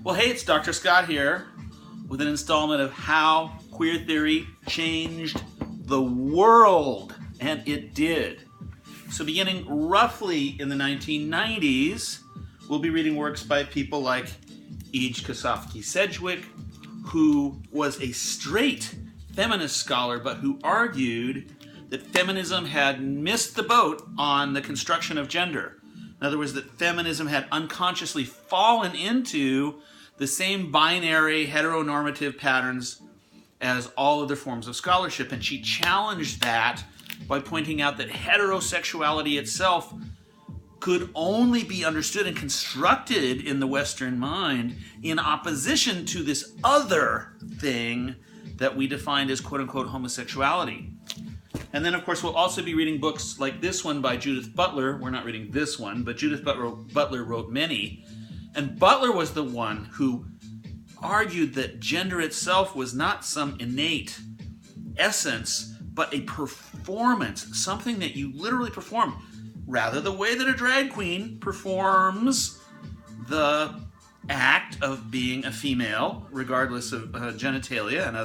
Well, hey, it's Dr. Scott here with an installment of How Queer Theory Changed the World. And it did. So beginning roughly in the 1990s, we'll be reading works by people like Ij Kosofsky-Sedgwick, who was a straight feminist scholar, but who argued that feminism had missed the boat on the construction of gender. In other words, that feminism had unconsciously fallen into the same binary heteronormative patterns as all other forms of scholarship. And she challenged that by pointing out that heterosexuality itself could only be understood and constructed in the Western mind in opposition to this other thing that we defined as quote-unquote homosexuality. And then, of course, we'll also be reading books like this one by Judith Butler. We're not reading this one, but Judith Butler wrote many. And Butler was the one who argued that gender itself was not some innate essence, but a performance, something that you literally perform. Rather, the way that a drag queen performs the act of being a female, regardless of genitalia and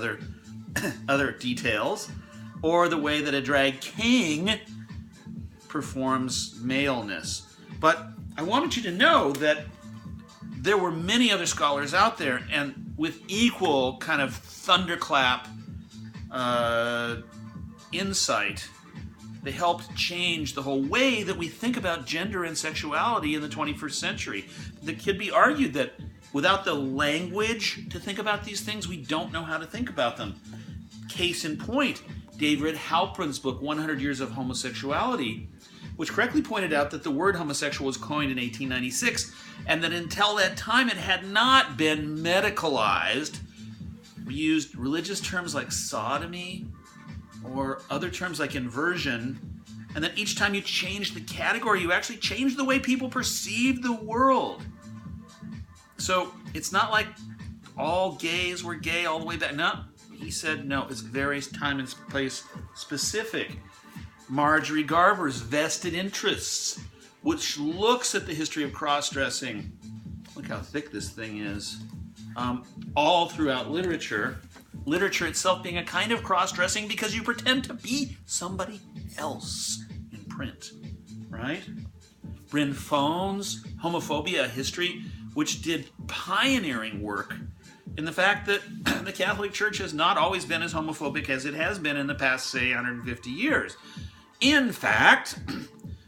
other details, or the way that a drag king performs maleness. But I wanted you to know that there were many other scholars out there, and with equal kind of thunderclap insight, they helped change the whole way that we think about gender and sexuality in the 21st century. It could be argued that without the language to think about these things, we don't know how to think about them. Case in point, David Halperin's book, 100 Years of Homosexuality, which correctly pointed out that the word homosexual was coined in 1896, and that until that time it had not been medicalized. We used religious terms like sodomy or other terms like inversion, and that each time you changed the category, you actually changed the way people perceived the world. So it's not like all gays were gay all the way back. No, he said no, it's very time and place specific. Marjorie Garber's Vested Interests, which looks at the history of cross-dressing. Look how thick this thing is. All throughout literature. Literature itself being a kind of cross-dressing because you pretend to be somebody else in print, right? Bryn Fone's Homophobia, a History, which did pioneering work in the fact that the Catholic Church has not always been as homophobic as it has been in the past, say, 150 years. In fact,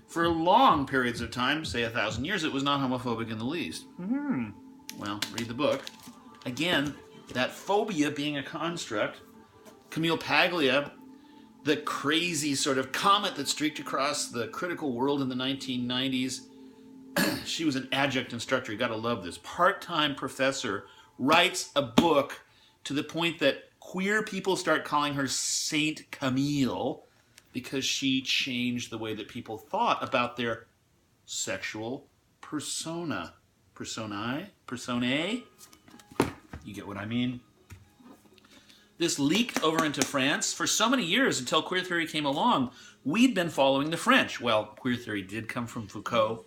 for long periods of time, say 1,000 years, it was not homophobic in the least. Well, read the book. Again, that phobia being a construct. Camille Paglia, the crazy sort of comet that streaked across the critical world in the 1990s. She was an adjunct instructor. You got to love this. Part-time professor writes a book to the point that queer people start calling her Saint Camille because she changed the way that people thought about their sexual persona. Personae? You get what I mean? This leaked over into France. For so many years, until queer theory came along, we'd been following the French. Well, queer theory did come from Foucault.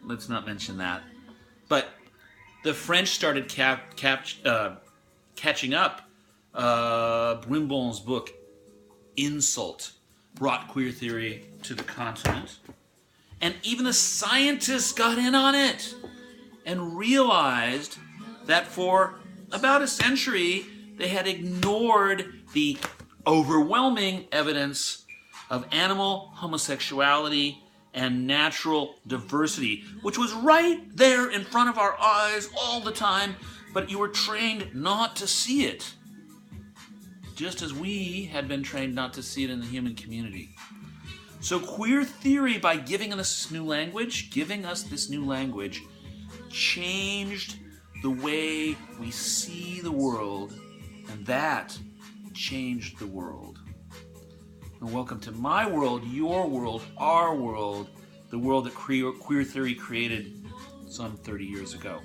Let's not mention that. But the French started catching up. Brimbon's book, Insult, brought queer theory to the continent. And even the scientists got in on it and realized that for about a century, they had ignored the overwhelming evidence of animal homosexuality and natural diversity, which was right there in front of our eyes all the time, but you were trained not to see it, just as we had been trained not to see it in the human community. So queer theory, by giving us this new language, changed the way we see the world, and that changed the world. And welcome to my world, your world, our world, the world that queer theory created some 30 years ago.